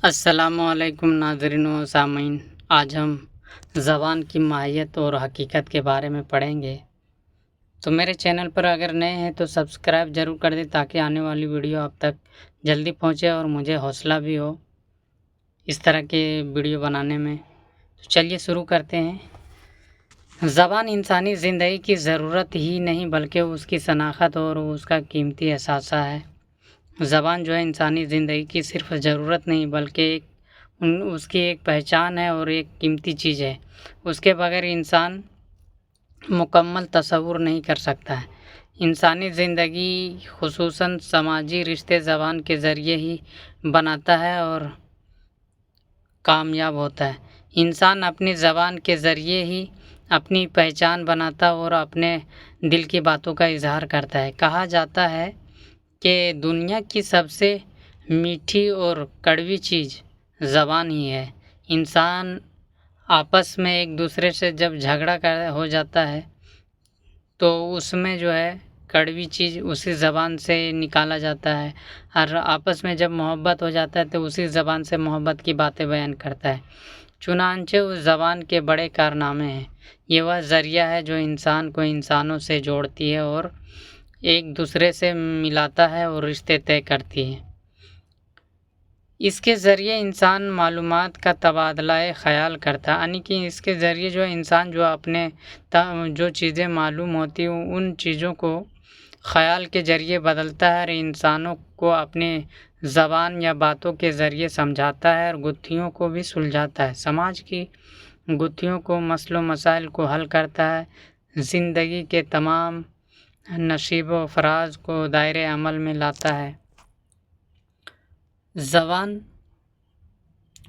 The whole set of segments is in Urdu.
السلام علیکم ناظرین و سامعین، آج ہم زبان کی ماہیت اور حقیقت کے بارے میں پڑھیں گے۔ تو میرے چینل پر اگر نئے ہیں تو سبسکرائب ضرور کر دیں تاکہ آنے والی ویڈیو آپ تک جلدی پہنچے اور مجھے حوصلہ بھی ہو اس طرح کے ویڈیو بنانے میں۔ تو چلیے شروع کرتے ہیں۔ زبان انسانی زندگی کی ضرورت ہی نہیں بلکہ اس کی شناخت اور اس کا قیمتی اثاثہ ہے۔ زبان جو ہے انسانی زندگی کی صرف ضرورت نہیں بلکہ اس کی ایک پہچان ہے اور ایک قیمتی چیز ہے۔ اس کے بغیر انسان مکمل تصور نہیں کر سکتا ہے۔ انسانی زندگی خصوصاً سماجی رشتے زبان کے ذریعے ہی بناتا ہے اور کامیاب ہوتا ہے۔ انسان اپنی زبان کے ذریعے ہی اپنی پہچان بناتا اور اپنے دل کی باتوں کا اظہار کرتا ہے۔ کہا جاتا ہے کہ دنیا کی سب سے میٹھی اور کڑوی چیز زبان ہی ہے۔ انسان آپس میں ایک دوسرے سے جب جھگڑا ہو جاتا ہے تو اس میں جو ہے کڑوی چیز اسی زبان سے نکالا جاتا ہے، اور آپس میں جب محبت ہو جاتا ہے تو اسی زبان سے محبت کی باتیں بیان کرتا ہے۔ چنانچہ اس زبان کے بڑے کارنامے ہیں۔ یہ وہ ذریعہ ہے جو انسان کو انسانوں سے جوڑتی ہے اور ایک دوسرے سے ملاتا ہے اور رشتے طے کرتی ہے۔ اس کے ذریعے انسان معلومات کا تبادلہ خیال کرتا ہے، یعنی کہ اس کے ذریعے جو انسان جو اپنے جو چیزیں معلوم ہوتی ہیں ان چیزوں کو خیال کے ذریعے بدلتا ہے اور انسانوں کو اپنے زبان یا باتوں کے ذریعے سمجھاتا ہے اور گتھیوں کو بھی سلجھاتا ہے، سماج کی گتھیوں کو، مسائل و مسائل کو حل کرتا ہے، زندگی کے تمام نشیب و فراز کو دائرۂ عمل میں لاتا ہے۔ زبان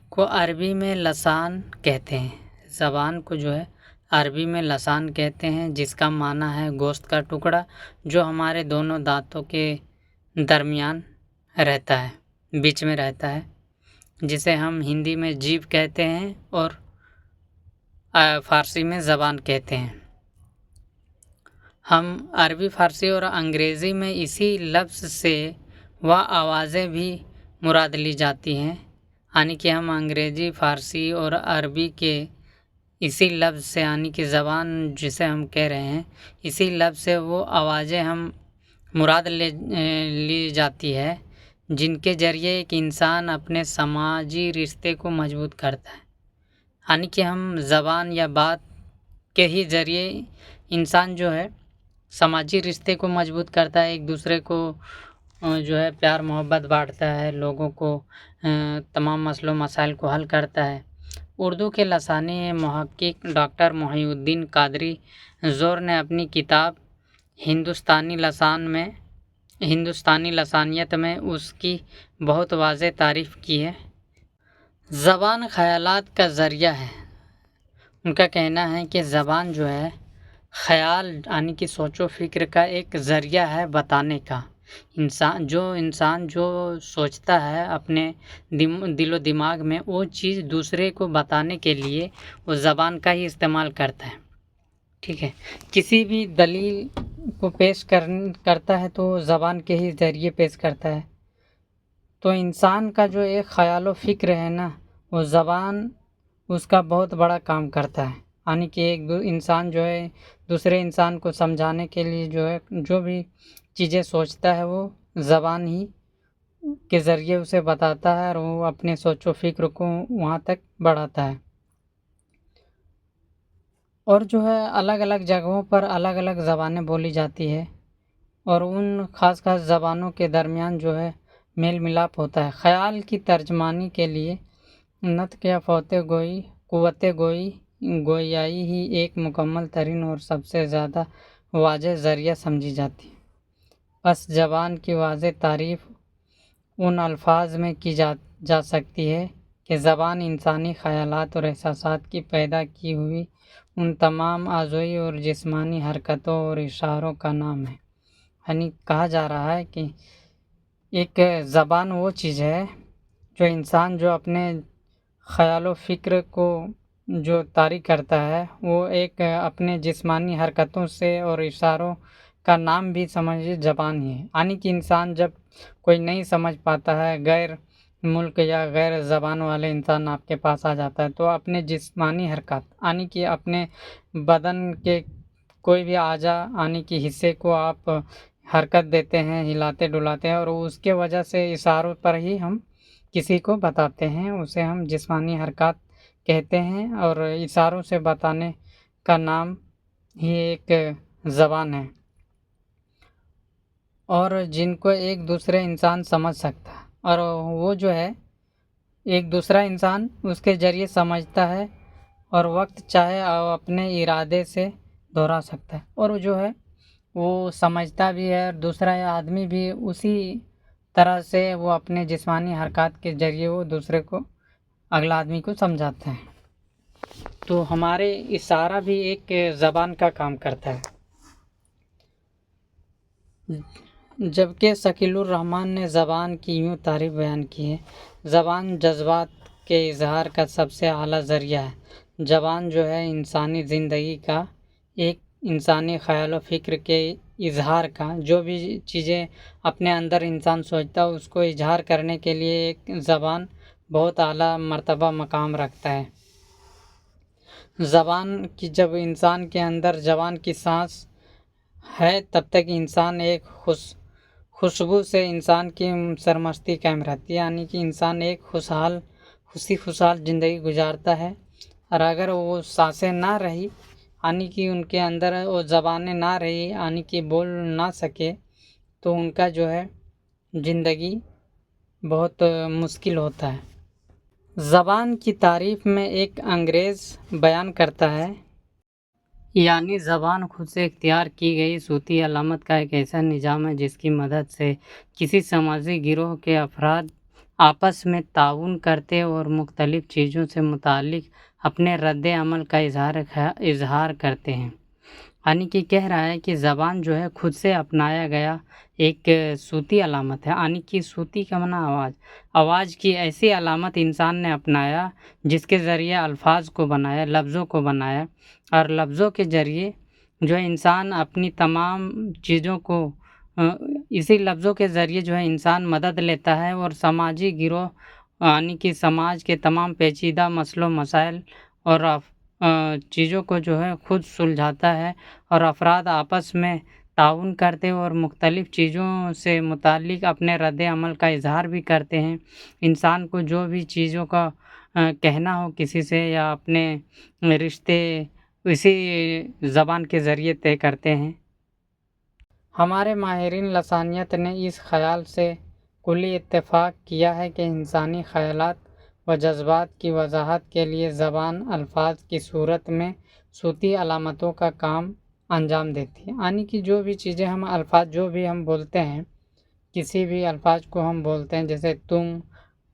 کو عربی میں لسان کہتے ہیں۔ زبان کو جو ہے عربی میں لسان کہتے ہیں، جس کا معنی ہے گوشت کا ٹکڑا جو ہمارے دونوں دانتوں کے درمیان رہتا ہے، بیچ میں رہتا ہے، جسے ہم ہندی میں جیبھ کہتے ہیں اور فارسی میں زبان کہتے ہیں۔ ہم عربی، فارسی اور انگریزی میں اسی لفظ سے وہ آوازیں بھی مراد لی جاتی ہیں، یعنی کہ ہم انگریزی، فارسی اور عربی کے اسی لفظ سے، یعنی کہ زبان جسے ہم کہہ رہے ہیں، اسی لفظ سے وہ آوازیں ہم مراد لی جاتی ہے جن کے ذریعے ایک انسان اپنے سماجی رشتے کو مضبوط کرتا ہے۔ یعنی کہ ہم زبان یا بات کے ہی ذریعے انسان جو ہے سماجی رشتے کو مضبوط کرتا ہے، ایک دوسرے کو جو ہے پیار محبت بانٹتا ہے، لوگوں کو تمام مسائل و مسائل کو حل کرتا ہے۔ اردو کے لسانی محقق ڈاکٹر محی الدین قادری زور نے اپنی کتاب ہندوستانی لسانیت میں اس کی بہت واضح تعریف کی ہے۔ زبان خیالات کا ذریعہ ہے۔ ان کا کہنا ہے کہ زبان جو ہے خیال، یعنی کہ سوچ و فکر کا ایک ذریعہ ہے بتانے کا۔ انسان جو سوچتا ہے اپنے دل و دماغ میں، وہ چیز دوسرے کو بتانے کے لیے وہ زبان کا ہی استعمال کرتا ہے، ٹھیک ہے۔ کسی بھی دلیل کو پیش کرتا ہے تو زبان کے ہی ذریعے پیش کرتا ہے۔ تو انسان کا جو ایک خیال و فکر ہے نا، وہ زبان اس کا بہت بڑا کام کرتا ہے، یعنی کہ ایک انسان جو ہے دوسرے انسان کو سمجھانے کے لیے جو ہے جو بھی چیزیں سوچتا ہے وہ زبان ہی کے ذریعے اسے بتاتا ہے اور وہ اپنے سوچ و فکر کو وہاں تک بڑھاتا ہے۔ اور جو ہے الگ الگ جگہوں پر الگ الگ زبانیں بولی جاتی ہے اور ان خاص زبانوں کے درمیان جو ہے میل ملاپ ہوتا ہے۔ خیال کی ترجمانی کے لیے نطق یا قوت گویائی ہی ایک مکمل ترین اور سب سے زیادہ واضح ذریعہ سمجھی جاتی ہے۔ بس زبان کی واضح تعریف ان الفاظ میں کی جا سکتی ہے کہ زبان انسانی خیالات اور احساسات کی پیدا کی ہوئی ان تمام اعضائی اور جسمانی حرکتوں اور اشاروں کا نام ہے۔ یعنی کہا جا رہا ہے کہ ایک زبان وہ چیز ہے جو انسان جو اپنے خیال و فکر کو جو طاری کرتا ہے، وہ ایک اپنے جسمانی حرکتوں سے اور اشاروں کا نام بھی سمجھے زبان ہی ہے۔ یعنی کہ انسان جب کوئی نہیں سمجھ پاتا ہے، غیر ملک یا غیر زبان والے انسان آپ کے پاس آ جاتا ہے، تو اپنے جسمانی حرکات یعنی کہ اپنے بدن کے کوئی بھی اعضا یعنی کہ حصے کو آپ حرکت دیتے ہیں، ہلاتے ڈلاتے ہیں، اور اس کے وجہ سے اشاروں پر ہی ہم کسی کو بتاتے ہیں، اسے ہم جسمانی حرکات کہتے ہیں، اور اشاروں سے بتانے کا نام ہی ایک زبان ہے، اور جن کو ایک دوسرے انسان سمجھ سکتا ہے، اور وہ جو ہے ایک دوسرا انسان اس کے ذریعے سمجھتا ہے، اور وقت چاہے اپنے ارادے سے دہرا سکتا ہے، اور جو ہے وہ سمجھتا بھی ہے، اور دوسرا آدمی بھی اسی طرح سے وہ اپنے جسمانی حرکات کے ذریعے وہ دوسرے کو اگلا آدمی کو سمجھاتا ہے۔ تو ہمارے اشارہ بھی ایک زبان کا کام کرتا ہے۔ جبکہ شکیل الرحمن نے زبان کی یوں تعریف بیان کی ہے: زبان جذبات کے اظہار کا سب سے اعلیٰ ذریعہ ہے۔ زبان جو ہے انسانی زندگی کا، ایک انسانی خیال و فکر کے اظہار کا، جو بھی چیزیں اپنے اندر انسان سوچتا ہے اس کو اظہار کرنے کے لیے ایک زبان بہت اعلیٰ مرتبہ مقام رکھتا ہے۔ زبان کی جب انسان کے اندر زبان کی سانس ہے تب تک انسان ایک خوشبو سے انسان کی سرمستی قائم رہتی ہے، یعنی کہ انسان ایک خوشحال زندگی گزارتا ہے، اور اگر وہ سانسیں نہ رہی یعنی کہ ان کے اندر وہ زبانیں نہ رہی یعنی کہ بول نہ سکے تو ان کا جو ہے زندگی بہت مشکل ہوتا ہے۔ زبان کی تعریف میں ایک انگریز بیان کرتا ہے، یعنی زبان خود سے اختیار کی گئی صوتی علامت کا ایک ایسا نظام ہے جس کی مدد سے کسی سماجی گروہ کے افراد آپس میں تعاون کرتے اور مختلف چیزوں سے متعلق اپنے رد عمل کا اظہار کرتے ہیں۔ یعنی کہ کہہ رہا ہے کہ زبان جو ہے خود سے اپنایا گیا ایک صوتی علامت ہے، یعنی کہ صوتی کا معنی آواز کی ایسی علامت انسان نے اپنایا جس کے ذریعے الفاظ کو بنایا، لفظوں کو بنایا، اور لفظوں کے ذریعے جو ہے انسان اپنی تمام چیزوں کو اسی لفظوں کے ذریعے جو ہے انسان مدد لیتا ہے، اور سماجی گروہ یعنی کہ سماج کے تمام پیچیدہ مسائل مسائل اور چیزوں کو جو ہے خود سلجھاتا ہے، اور افراد آپس میں تعاون کرتے اور مختلف چیزوں سے متعلق اپنے رد عمل کا اظہار بھی کرتے ہیں۔ انسان کو جو بھی چیزوں کا کہنا ہو کسی سے یا اپنے رشتے اسی زبان کے ذریعے طے کرتے ہیں۔ ہمارے ماہرین لسانیات نے اس خیال سے کلی اتفاق کیا ہے کہ انسانی خیالات و جذبات کی وضاحت کے لیے زبان الفاظ کی صورت میں صوتی علامتوں کا کام انجام دیتی ہے، یعنی کہ جو بھی چیزیں ہم الفاظ جو بھی ہم بولتے ہیں، کسی بھی الفاظ کو ہم بولتے ہیں جیسے تم،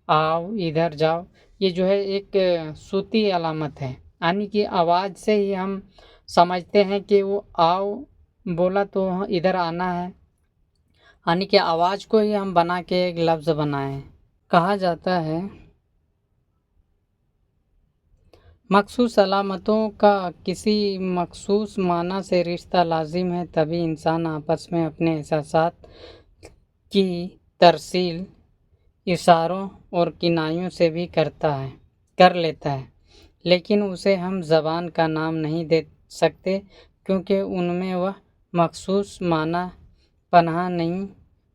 آؤ، ادھر جاؤ، یہ جو ہے ایک صوتی علامت ہے، یعنی کہ آواز سے ہی ہم سمجھتے ہیں کہ وہ آؤ بولا تو ادھر آنا ہے، یعنی کہ آواز کو ہی ہم بنا کے ایک لفظ بنائیں۔ کہا جاتا ہے مخصوص علامتوں کا کسی مخصوص معنی سے رشتہ لازم ہے، تبھی انسان آپس میں اپنے احساسات کی ترسیل اشاروں اور کنایوں سے بھی کر لیتا ہے، لیکن اسے ہم زبان کا نام نہیں دے سکتے کیونکہ ان میں وہ مخصوص معنی پنہاں نہیں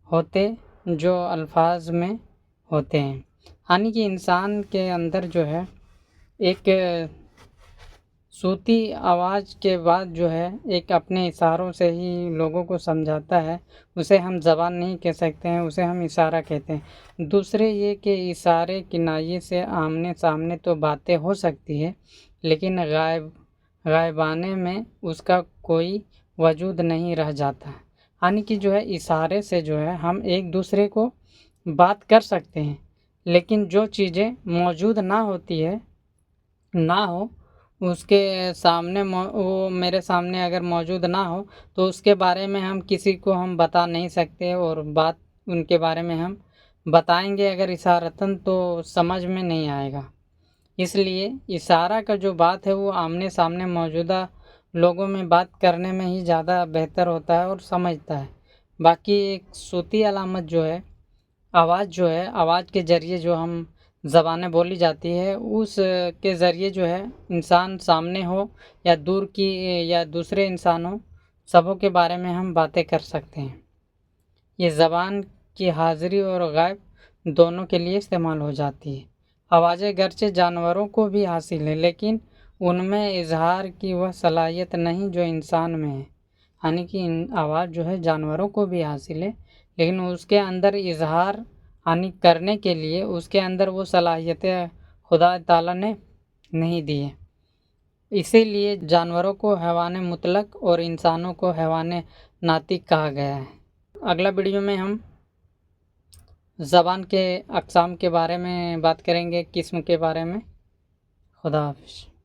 ہوتے جو الفاظ میں ہوتے ہیں، یعنی کہ انسان کے اندر جو ہے ایک صوتی آواز کے بعد جو ہے ایک اپنے اشاروں سے ہی لوگوں کو سمجھاتا ہے، اسے ہم زبان نہیں کہہ سکتے ہیں، اسے ہم اشارہ کہتے ہیں۔ دوسرے یہ کہ اشارے کنایے سے آمنے سامنے تو باتیں ہو سکتی ہے، لیکن غائبانہ میں اس کا کوئی وجود نہیں رہ جاتا، یعنی کہ جو ہے اشارے سے جو ہے ہم ایک دوسرے کو بات کر سکتے ہیں، لیکن جو چیزیں موجود نہ ہو اس کے سامنے وہ میرے سامنے اگر موجود نہ ہو تو اس کے بارے میں ہم کسی کو ہم بتا نہیں سکتے، اور بات ان کے بارے میں ہم بتائیں گے اگر اشارتاً تو سمجھ میں نہیں آئے گا۔ اس لیے اشارہ کا جو بات ہے وہ آمنے سامنے موجودہ لوگوں میں بات کرنے میں ہی زیادہ بہتر ہوتا ہے اور سمجھتا ہے۔ باقی ایک صوتی علامت جو ہے آواز جو ہے، آواز کے ذریعے جو ہم زبانیں بولی جاتی ہے، اس کے ذریعے جو ہے انسان سامنے ہو یا دور کی یا دوسرے انسان ہو، سبوں کے بارے میں ہم باتیں کر سکتے ہیں۔ یہ زبان کی حاضری اور غائب دونوں کے لیے استعمال ہو جاتی ہے۔ آوازیں گرچہ جانوروں کو بھی حاصل ہے، لیکن ان میں اظہار کی وہ صلاحیت نہیں جو انسان میں ہے۔ یعنی کہ آواز جو ہے جانوروں کو بھی حاصل ہے، لیکن اس کے اندر اظہار یعنی کرنے کے لیے اس کے اندر وہ صلاحیتیں خدا تعالیٰ نے نہیں دی ہے۔ اسی لیے جانوروں کو حیوان مطلق اور انسانوں کو حیوان ناطق کہا گیا ہے۔ اگلا ویڈیو میں ہم زبان کے اقسام کے بارے میں بات کریں گے، قسم کے بارے میں۔ خدا حافظ۔